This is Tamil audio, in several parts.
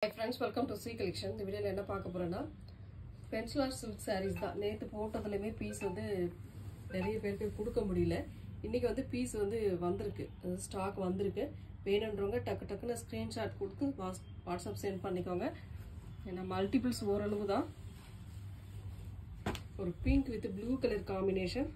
Hi friends, welcome to C Collection. இந்த வீடியோல என்ன பார்க்க போறேன்னா pencil art silk sarees தான். நேத்து போட்டதுலயே பீஸ் வந்து நிறைய பேருக்கு கொடுக்க முடியல. இன்னைக்கு வந்து பீஸ் வந்து வந்திருக்கு. ஸ்டாக் வந்திருக்கு. வேணும்ன்றவங்க டக்கு டக்குன்னு ஸ்கிரீன்ஷாட் கொடுத்து வாட்ஸ்அப் சென்ட் பண்ணிக்கோங்க. ஏன்னா மல்டிபிள்ஸ் ஓரளவு தான். ஒரு pink with blue colour combination.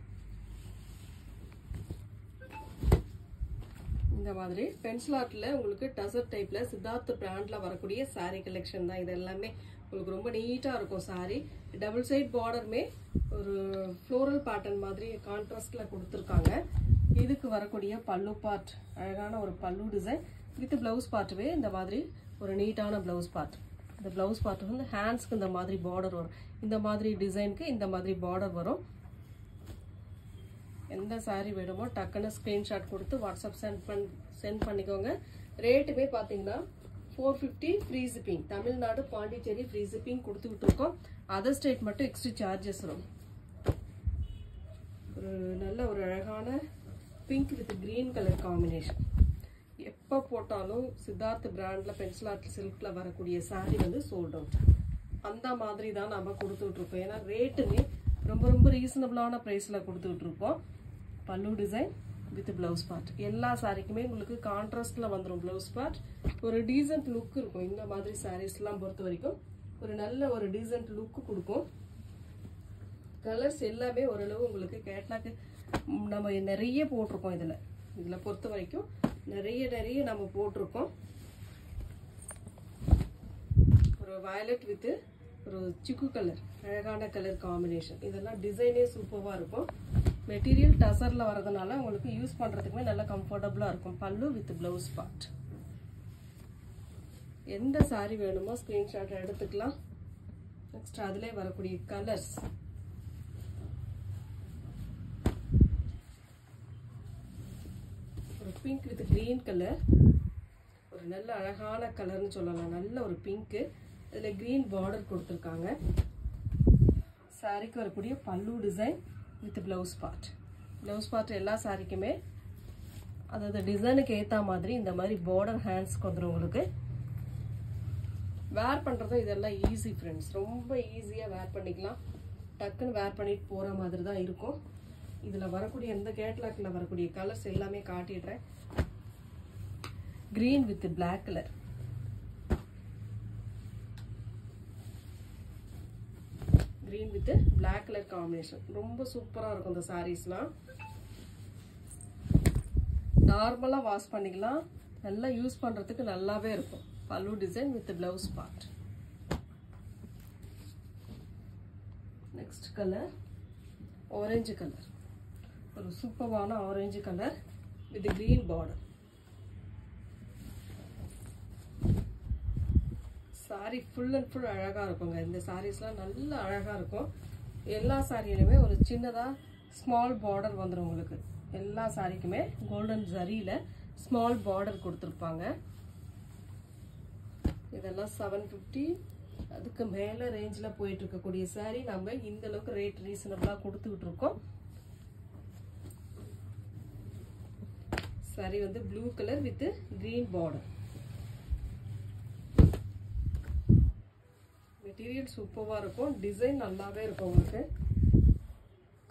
இந்த மாதிரி பென்சில் ஆர்ட்ல உங்களுக்கு டசர் டைப்ல சித்தார்த் பிராண்ட்ல வரக்கூடிய saree கலெக்ஷன் தான். இது எல்லாமே உங்களுக்கு ரொம்ப நீட்டா இருக்கும். saree டபுள் சைடு பார்டர்மே ஒரு ஃப்ளோரல் பேட்டர்ன் மாதிரி கான்ட்ராஸ்ட்ல கொடுத்திருக்காங்க. இதுக்கு வரக்கூடிய பல்லு பார்ட் அழகான ஒரு பல்லு டிசைன் வித் ப்ளவுஸ் பார்ட்வே இந்த மாதிரி ஒரு நீட்டான ப்ளவுஸ் பார்ட். இந்த ப்ளவுஸ் பார்ட் வந்து ஹேண்ட்ஸ்க்கு இந்த மாதிரி பார்டர் வரும். இந்த மாதிரி டிசைனுக்கு இந்த மாதிரி பார்டர் வரும். எந்த saree வேணுமோ டக்குன்னு ஸ்கிரீன்ஷாட் கொடுத்து வாட்ஸ்அப் சென்ட் பண்ணிக்கோங்க. ரேட்டுமே பார்த்தீங்கன்னா 450 free shipping. Tamil Nadu Pondicherry free shipping கொடுத்துக்கிட்டு இருக்கோம். அதர் ஸ்டேட் மட்டும் எக்ஸ்ட்ரா சார்ஜஸ் வரும். ஒரு நல்ல ஒரு அழகான pink with green colour combination. எப்போ போட்டாலும் சித்தார்த் பிராண்ட்ல பென்சில் ஆர்ட் சில்க்ல வரக்கூடிய saree வந்து சோல்ட் அவுட். அந்த மாதிரி தான் நம்ம கொடுத்துட்டு இருக்கோம். ஏன்னா ரேட்டுமே ரொம்ப ரொம்ப ரீசனபிளான பிரைஸ்ல கொடுத்துட்டு இருக்கோம். பல்லு டிசைன் வித் பிளவுஸ் பார்ட். எல்லா சாரிக்குமே உங்களுக்கு கான்ட்ராஸ்ட்ல வந்துடும் பிளவுஸ் பார்ட். ஒரு டீசென்ட் லுக் இருக்கும். இந்த மாதிரி சாரீஸ் எல்லாம் பொறுத்த வரைக்கும் ஒரு நல்ல ஒரு டீசென்ட் லுக் கொடுக்கும். கலர்ஸ் எல்லாமே ஓரளவு உங்களுக்கு கேட்லாக் நம்ம நிறைய போட்டிருக்கோம். இதுல பொறுத்த வரைக்கும் நிறைய நம்ம போட்டிருக்கோம். ஒரு வயலட் வித் ஒரு சிக்கு கலர் அழகான கலர் காம்பினேஷன். இதெல்லாம் டிசைனே சூப்பரா இருக்கும். மெட்டீரியல் டசர்ல வரதுனால உங்களுக்கு யூஸ் பண்றதுக்குமே நல்ல கம்ஃபர்டபுளா இருக்கும். பல்லு வித் பிளவுஸ் பார்ட். எந்த saree வேணுமோ ஸ்கிரீன்ஷாட் எடுத்துக்கலாம். நெக்ஸ்ட் அதிலே வரக்கூடிய கலர்ஸ் ஒரு பிங்க் வித் கிரீன் கலர். ஒரு நல்ல அழகான கலர்னு சொல்லலாம். நல்ல ஒரு பிங்க். இதுல கிரீன் பார்டர் கொடுத்திருக்காங்க. சாரிக்கு வரக்கூடிய pallu design with blouse part. Blouse part எல்லா சாரிக்குமே அதாவது டிசைனுக்கு ஏத்த மாதிரி இந்த மாதிரி பார்டர் ஹேண்ட்ஸ்க்கு வந்துடும். உங்களுக்கு வேர் பண்றதும் இதெல்லாம் ஈஸி ஃப்ரெண்ட்ஸ். ரொம்ப ஈஸியா வேர் பண்ணிக்கலாம். டக்குன்னு வேர் பண்ணிட்டு போற மாதிரி தான் இருக்கும். இதுல வரக்கூடிய எந்த கேட்லாக்ல வரக்கூடிய கலர்ஸ் எல்லாமே காட்டிடுறேன். Green with black colour. green with black color combination. ரொம்ப சூப்பரா இருக்கும் இந்த sareesலாம். நார்மலா வாஷ் பண்ணிக்கலாம். நல்லா யூஸ் பண்றதுக்கு நல்லாவே இருக்கும். Pallu design with blouse part. Next colour orange colour. ஒரு சூப்பரான orange colour with green border. Sorry full and full அழகா இருக்குங்க. இந்த சாரீஸ்லாம் நல்ல அழகா இருக்கும். எல்லா சாரியிலுமே ஒரு சின்னதா ஸ்மால் பார்டர் வந்துடும் உங்களுக்கு. எல்லா சாரிக்குமே கோல்டன் ஜரியில ஸ்மால் பார்டர் கொடுத்துருப்பாங்க. இதெல்லாம் 750 அதுக்கு மேல ரேஞ்சில போயிட்டு இருக்கக்கூடிய சாரி நம்ம இந்த அளவுக்கு ரேட் ரீசனபிளா கொடுத்துக்கிட்டு இருக்கோம். சாரி வந்து blue colour with green border. Material சூப்பரா இருக்கும். டிசைன் நல்லாவே இருக்கும். உங்களுக்கு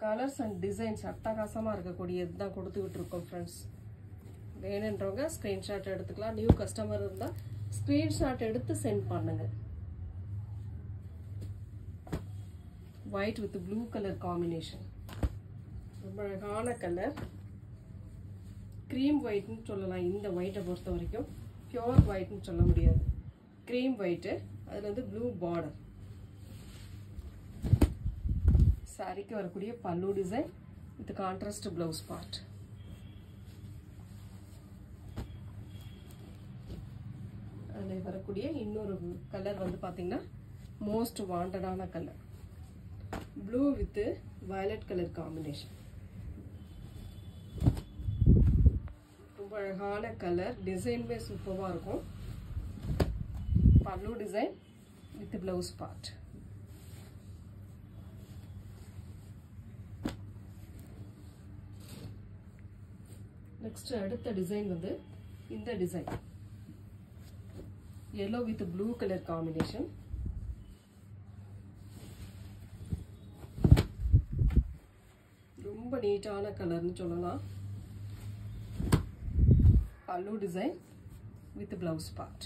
கலர்ஸ் அண்ட் டிசைன்ஸ் அட்டகாசமா இருக்கக்கூடியது தான் கொடுத்துக்கிட்டு இருக்கோம் ஃப்ரெண்ட்ஸ். வேணுன்றவங்க ஸ்கிரீன்ஷாட் எடுத்துக்கலாம். நியூ கஸ்டமர் இருந்தா ஸ்கிரீன்ஷாட் எடுத்து சென்ட் பண்ணுங்க. White with blue colour combination. ரொம்ப அழகான கலர். கிரீம் ஒயிட்னு சொல்லலாம். இந்த ஒயிட்டை பொறுத்த வரைக்கும் பியூர் ஒயிட்னு சொல்ல முடியாது. Cream white. அதுல வந்து ப்ளூ பார்டர். சாரிக்கு வரக்கூடிய pallu design with contrast blouse part. அதுல வரக்கூடிய இன்னொரு கலர் வந்து பாத்தீங்கன்னா மோஸ்ட் வாண்டடான colour blue with violet colour combination. ரொம்ப அழகான கலர். டிசைன்மே சூப்பரா இருக்கும். Pallu design with blouse part. Next அடுத்த டிசைன் வந்து இந்த design yellow with blue color combination. ரொம்ப நீட்டான கலர்னு சொல்லலாம். pallu design with blouse part.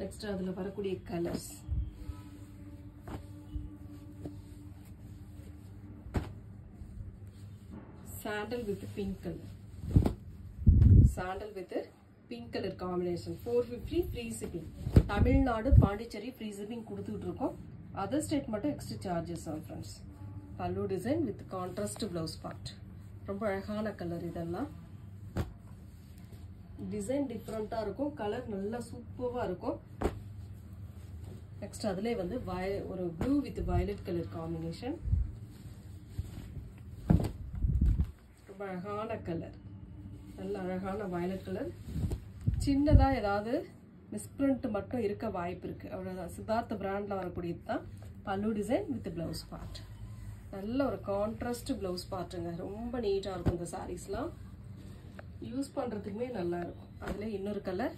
Next adula varakudi colors. Sandal with pink color. Sandal with pink color combination. 450 free shipping. Tamil Nadu, Pondicherry free shipping கொடுத்துட்டு இருக்கோம். Other state மட்டும் extra charges on friends. Pallu design with contrast blouse part. ரொம்ப அழகான கலர் இதெல்லாம். டிசைன் டிஃபரண்டா இருக்கும், கலர் நல்லா சூப்பரா இருக்கும். நெக்ஸ்ட் அதுலயே வந்து ஒரு blue with violet colour combination. ரொம்ப அழகான கலர், நல்ல அழகான வயலட் கலர். சின்னதா ஏதாவது மிஸ்பிரிண்ட் மட்டும் இருக்க வாய்ப்பு இருக்கு, அவ்வளவுதான். சித்தார்த்த பிராண்ட்ல வரக்கூடியது தான் பல்லு டிசைன் வித் பிளவுஸ் பார்ட். நல்ல ஒரு கான்ட்ராஸ்ட் பிளவுஸ் பார்ட்டுங்க, ரொம்ப நீட்டா இருக்கும் இந்த சாரீஸ்லாம். யூஸ் பண்றதுக்குமே நல்லா இருக்கும். அதுல இன்னொரு colour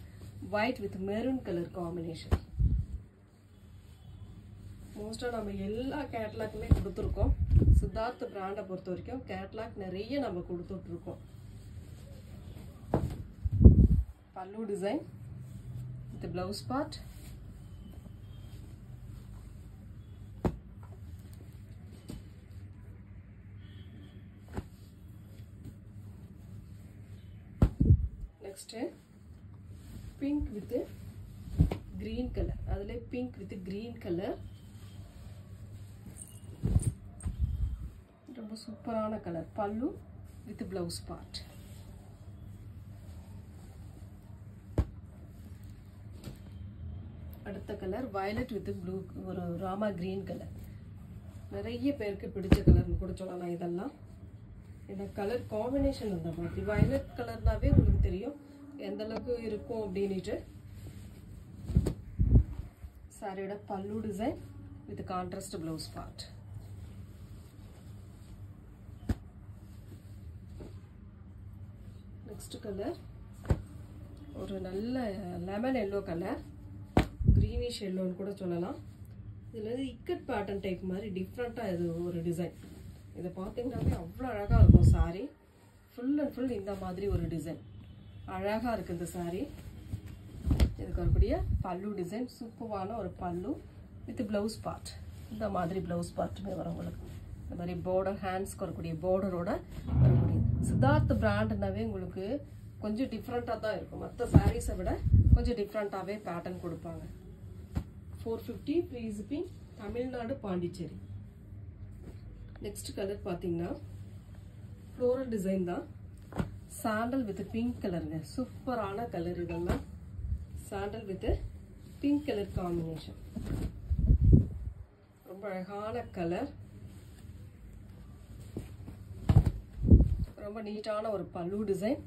white with maroon colour combination. மோஸ்டா நம்ம எல்லா கேட்டலாக்குமே கொடுத்துருக்கோம். சித்தார்த்த பிராண்டை பொறுத்த வரைக்கும் கேட்டலாக் நிறைய நம்ம கொடுத்துட்டு இருக்கோம். பல்லு design with blouse part. Next pink with green color. adile pink with green color, ரொம்ப சூப்பரான கலர். பல்லு with blouse part. அடுத்த கலர் violet with blue, ஒரு ராமா green கலர். நிறைய பேருக்கு பிடிச்ச கலர்னு கூட சொல்லலாம் இதெல்லாம். இந்த கலர் காம்பினேஷன் அந்த மாதிரி வயலட் கலர்னாவே உங்களுக்கு தெரியும் எந்த அளவுக்கு இருக்கும் அப்படின்னுட்டு. சாரியோட பல்லு design with contrast blouse part. Next colour ஒரு நல்ல லெமன் எல்லோ கலர், கிரீனிஷ் எல்லோன்னு கூட சொல்லலாம். இதுல இக்கட் பேட்டர்ன் டைப் மாதிரி டிஃப்ரெண்டா இது ஒரு டிசைன். இதை பார்த்தீங்கன்னாவே அவ்வளோ அழகா இருக்கும் சாரி. ஃபுல் அண்ட் ஃபுல் இந்த மாதிரி ஒரு டிசைன் அழகா இருக்கு இந்த சாரி. இதுக்கு வரக்கூடிய பல்லு டிசைன் சூப்பரான ஒரு பல்லு வித் பிளவுஸ் பார்ட். இந்த மாதிரி பிளவுஸ் பார்ட்டுமே வரும் உங்களுக்கு. இந்த மாதிரி பார்டர், ஹேண்ட்ஸ்க்கு வரக்கூடிய பார்டரோட வரக்கூடிய. சித்தார்த் பிராண்ட்னாவே உங்களுக்கு கொஞ்சம் டிஃப்ரெண்டா தான் இருக்கும். மற்ற சாரீஸை விட கொஞ்சம் டிஃப்ரெண்டாவே பேட்டர்ன் கொடுப்பாங்க. 450 free shipping, Tamil Nadu, Pondicherry. Next colour பாத்தீங்கன்னா ஃப்ளோரல் டிசைன் தான். சாண்டல் வித் பிங்க் கலருங்க, சூப்பரான கலர் இதெல்லாம். Sandal with pink colour combination, ரொம்ப அழகான கலர். ரொம்ப நீட்டான ஒரு பல்லு டிசைன்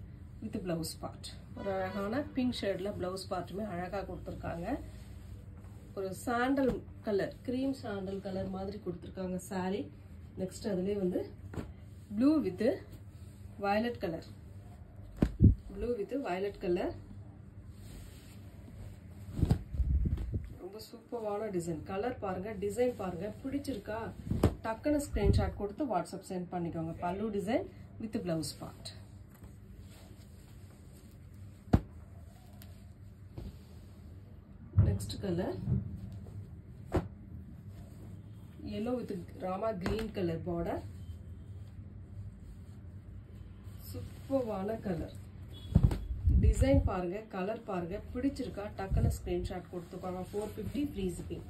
வித் பிளவுஸ் பார்ட். ஒரு அழகான பிங்க் ஷேட்ல பிளவுஸ் பார்ட்டுமே அழகா கொடுத்துருக்காங்க. ஒரு sandal colour, cream sandal colour மாதிரி கொடுத்துருக்காங்க சாரி. நெக்ஸ்ட் அதுலேயே வந்து blue with violet colour, blue with violet colour. ரொம்ப சூப்பரான டிசைன். கலர் பாருங்க, டிசைன் பாருங்க, பிடிச்சிருக்கா டக்குன்னு ஸ்கிரீன்ஷாட் கொடுத்து வாட்ஸ்அப் சென்ட் பண்ணிக்கோங்க. Pallu design with blouse part. Next colour yellow with rama green color border. சூப்பரான கலர். டிசைன் பாருங்க, கலர் பாருங்க, பிடிச்சிருக்கா டக்குன்னு ஸ்கிரீன்ஷாட் கொடுத்துக்கோங்க. 450 ஃப்ரீ ஷிப்பிங்.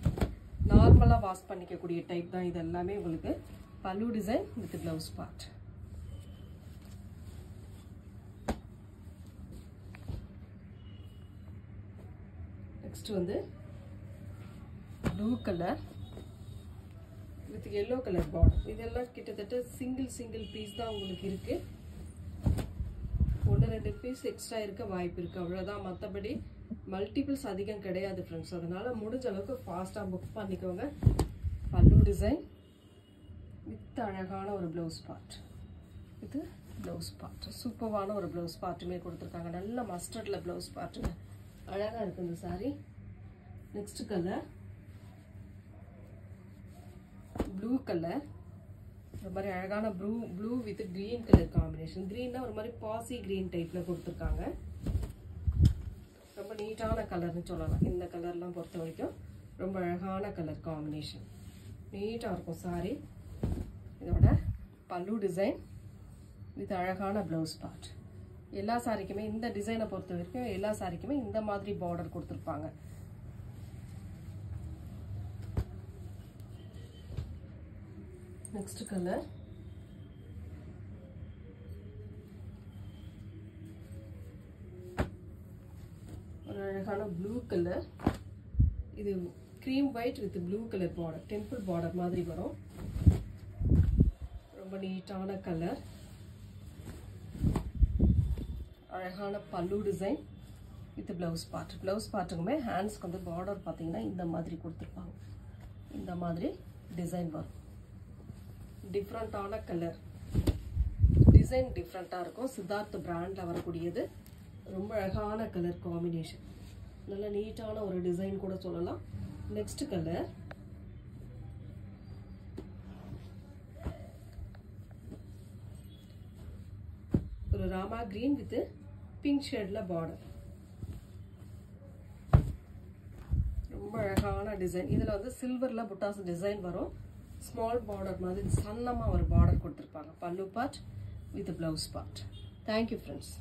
நார்மலா வாஷ் பண்ணிக்கக்கூடிய டைப் தான் இது எல்லாமே உங்களுக்கு. Pallu design with blouse part. Next வந்து blue colour with yellow colour border. இதெல்லாம் கிட்டத்தட்ட சிங்கிள் பீஸ் தான் உங்களுக்கு இருக்கு. 1-2 பீஸ் எக்ஸ்ட்ரா இருக்க வாய்ப்பு இருக்கு, அவ்வளவுதான். மற்றபடி மல்டிபிள்ஸ் அதிகம் கிடையாது ஃப்ரெண்ட்ஸ். அதனால முடிஞ்ச அளவுக்கு ஃபாஸ்டா புக் பண்ணிக்கோங்க. பல்லு டிசைன் வித் அழகான ஒரு பிளவுஸ் பார்ட். இது ப்ளவுஸ் பார்ட். சூப்பரான ஒரு ப்ளவுஸ் பார்ட்டுமே கொடுத்துருக்காங்க. நல்ல மஸ்டர்டில் ப்ளவுஸ் பார்ட்டுங்க. அழகாக இருக்குது இந்த saree. Next colour blue colour. ஒரு மாதிரி அழகான blue with green colour combination. க்ரீன்னா ஒரு மாதிரி பாசி க்ரீன் டைப்பில் கொடுத்துருக்காங்க. ரொம்ப நீட்டான கலர்னு சொல்லலாம். இந்த கலர்லாம் பொறுத்த வரைக்கும் ரொம்ப அழகான கலர் காம்பினேஷன். நீட்டாக இருக்கும் சாரீ. இதோட பல்லு டிசைன் வித் அழகான ப்ளவுஸ் பார்ட். எல்லா சாரிக்குமே இந்த டிசைனை பொறுத்த வரைக்கும் எல்லா சாரிக்குமே இந்த மாதிரி பார்டர் கொடுத்துருப்பாங்க. நெக்ஸ்ட் கலர் ஒரு அழகான ப்ளூ கலர். இது cream white with blue colour border, temple border மாதிரி வரும். ரொம்ப நீட்டான கலர். அழகான pallu design with blouse part. Blouse பார்ட்டுக்குமே ஹேண்ட்ஸ்க்கு வந்து பார்டர் பார்த்தீங்கன்னா இந்த மாதிரி கொடுத்துருப்பாங்க. இந்த மாதிரி டிசைன் வரும். டிஃப்ரெண்ட்டான கலர் டிசைன் டிஃப்ரெண்ட்டாக இருக்கும். சித்தார்த் பிராண்டில் வரக்கூடியது. ரொம்ப அழகான கலர் காம்பினேஷன். நல்ல நீட்டான ஒரு டிசைன் கூட சொல்லலாம். நெக்ஸ்ட் கலர் ஒரு ராமா கிரீன் வித் பிங்க் ஷேட்ல பார்டர். ரொம்ப அழகான டிசைன். இதில் வந்து சில்வரில் புட்டாஸ் டிசைன் வரும். ஸ்மால் பார்டர் மாதிரி சன்னமாக ஒரு பார்டர் கொடுத்துருப்பாங்க. பல்லு part with blouse part. Thank you friends.